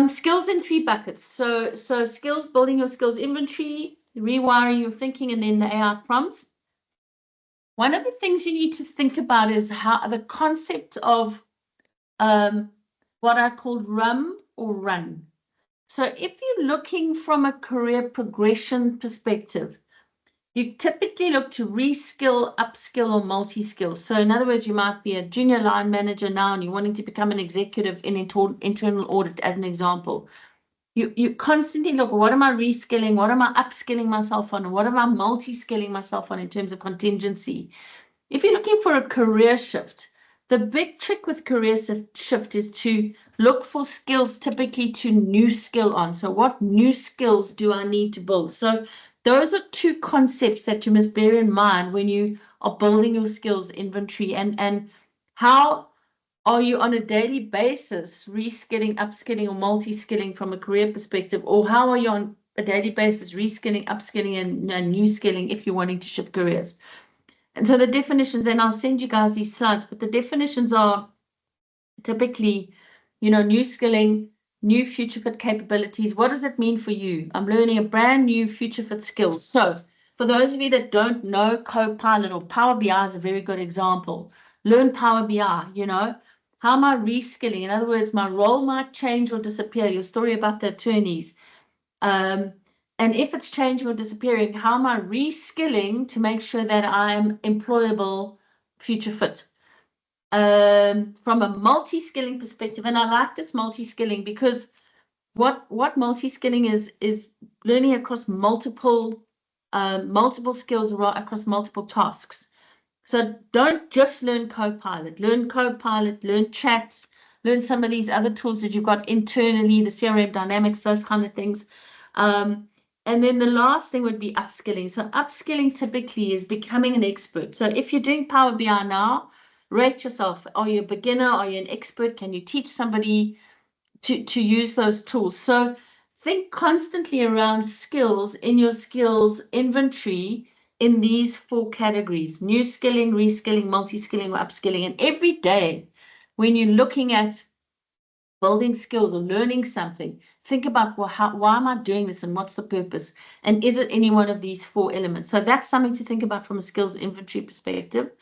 Skills in 3 buckets. So skills, building your skills inventory, rewiring your thinking, and then the AI prompts. One of the things you need to think about is how the concept of what I call RUM or run. So if you're looking from a career progression perspective, you typically look to reskill, upskill, or multi-skill. So in other words, you might be a junior line manager now and you're wanting to become an executive in internal audit, as an example. You constantly look, what am I reskilling? What am I upskilling myself on? What am I multi-skilling myself on in terms of contingency? If you're looking for a career shift, the big trick with career shift is to look for skills typically to new skill on. So what new skills do I need to build? So those are 2 concepts that you must bear in mind when you are building your skills inventory, and how are you on a daily basis reskilling, upskilling, or multi-skilling from a career perspective, or how are you on a daily basis reskilling, upskilling, and new skilling if you're wanting to shift careers? And so the definitions, and I'll send you guys these slides, but the definitions are typically, new skilling, new future fit capabilities. What does it mean for you? I'm learning a brand new future fit skills. So for those of you that don't know Copilot, or Power BI is a very good example. Learn Power BI, how am I reskilling? In other words, my role might change or disappear. Your story about the attorneys. And if it's changing or disappearing, how am I reskilling to make sure that I'm employable, future fit? From a multi-skilling perspective, and I like this multi-skilling because what multi-skilling is learning across multiple skills across multiple tasks. So don't just learn Copilot, learn chats, learn some of these other tools that you've got internally, the CRM Dynamics, those kind of things. And then the last thing would be upskilling. So upskilling typically is becoming an expert. So if you're doing Power BI now, rate yourself. Are you a beginner? Are you an expert? Can you teach somebody to use those tools? So think constantly around skills in your skills inventory in these 4 categories: new skilling, reskilling, multi-skilling, or upskilling. And every day when you're looking at building skills or learning something, think about, well, why am I doing this and what's the purpose? And is it any one of these 4 elements? So that's something to think about from a skills inventory perspective.